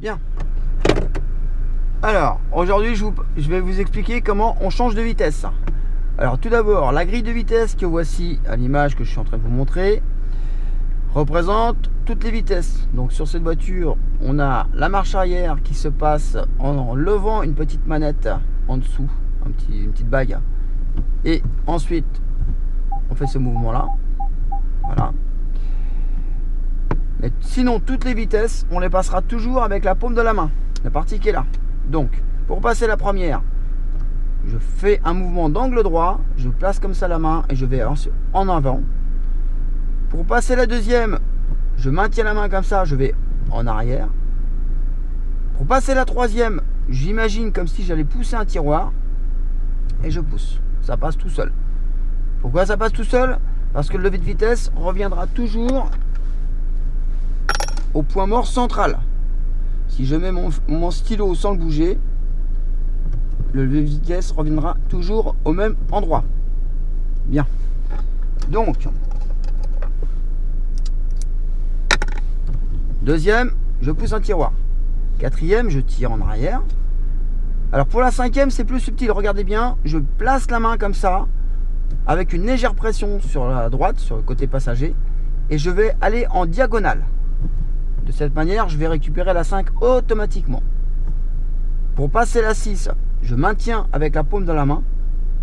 Bien. Alors, aujourd'hui, je vais vous expliquer comment on change de vitesse. Alors, tout d'abord, la grille de vitesse que voici à l'image que je suis en train de vous montrer représente toutes les vitesses. Donc, sur cette voiture, on a la marche arrière qui se passe en levant une petite manette en dessous, une petite bague. Et ensuite, on fait ce mouvement-là. Voilà. Mais sinon, toutes les vitesses, on les passera toujours avec la paume de la main. La partie qui est là. Donc, pour passer la première, je fais un mouvement d'angle droit, je place comme ça la main et je vais en avant. Pour passer la deuxième, je maintiens la main comme ça, je vais en arrière. Pour passer la troisième, j'imagine comme si j'allais pousser un tiroir et je pousse. Ça passe tout seul. Pourquoi ça passe tout seul? Parce que le levier de vitesse reviendra toujours au point mort central. Si je mets mon stylo sans le bouger, le levier de vitesse reviendra toujours au même endroit. Bien. Donc, deuxième, je pousse un tiroir. Quatrième, je tire en arrière. Alors pour la cinquième, c'est plus subtil. Regardez bien, je place la main comme ça, avec une légère pression sur la droite, sur le côté passager, et je vais aller en diagonale. De cette manière, je vais récupérer la 5 automatiquement. Pour passer la 6, je maintiens avec la paume de la main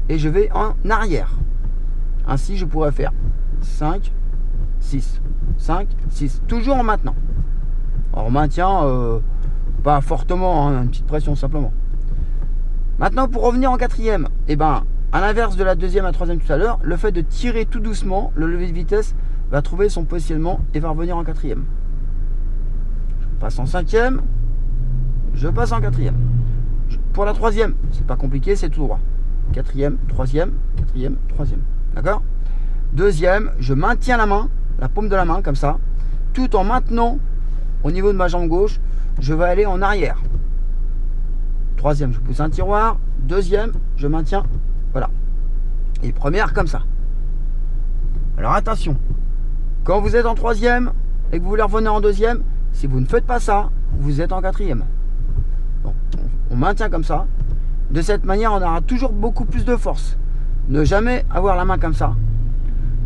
et je vais en arrière. Ainsi, je pourrais faire 5, 6, 5, 6, toujours en maintenant. On maintient pas fortement, hein, une petite pression simplement. Maintenant, pour revenir en quatrième, et ben, à l'inverse de la deuxième à troisième tout à l'heure, le fait de tirer tout doucement, le levier de vitesse va trouver son positionnement et va revenir en quatrième. Je passe en cinquième, je passe en quatrième. Pour la troisième, c'est pas compliqué, c'est tout droit. Quatrième, troisième, troisième. D'accord? Deuxième, je maintiens la main, la paume de la main, comme ça, tout en maintenant au niveau de ma jambe gauche, je vais aller en arrière. Troisième, je pousse un tiroir. Deuxième, je maintiens. Voilà. Et première, comme ça. Alors attention, quand vous êtes en troisième et que vous voulez revenir en deuxième, si vous ne faites pas ça, vous êtes en quatrième. Donc, on maintient comme ça. De cette manière, on aura toujours beaucoup plus de force. Ne jamais avoir la main comme ça.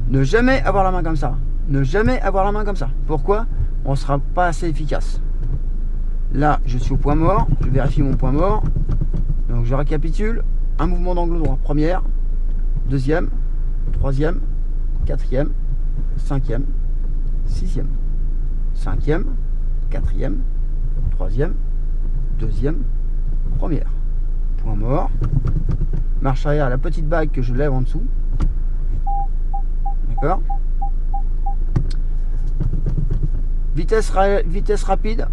Ne jamais avoir la main comme ça. Ne jamais avoir la main comme ça. Pourquoi? On ne sera pas assez efficace. Là, je suis au point mort. Je vérifie mon point mort. Donc, je récapitule. Un mouvement d'angle droit. Première, deuxième, troisième, quatrième, cinquième, sixième, cinquième, quatrième, troisième, deuxième, première. Point mort. Marche arrière, la petite bague que je lève en dessous. D'accord? Vitesse rapide.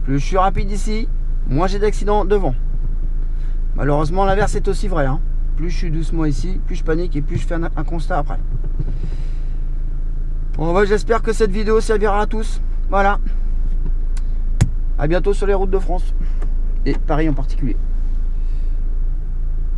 Plus je suis rapide ici, moins j'ai d'accidents devant. Malheureusement, l'inverse est aussi vrai. Hein. Plus je suis doucement ici, plus je panique et plus je fais un constat après. Bon, bah, j'espère que cette vidéo servira à tous. Voilà. À bientôt sur les routes de France. Et Paris en particulier.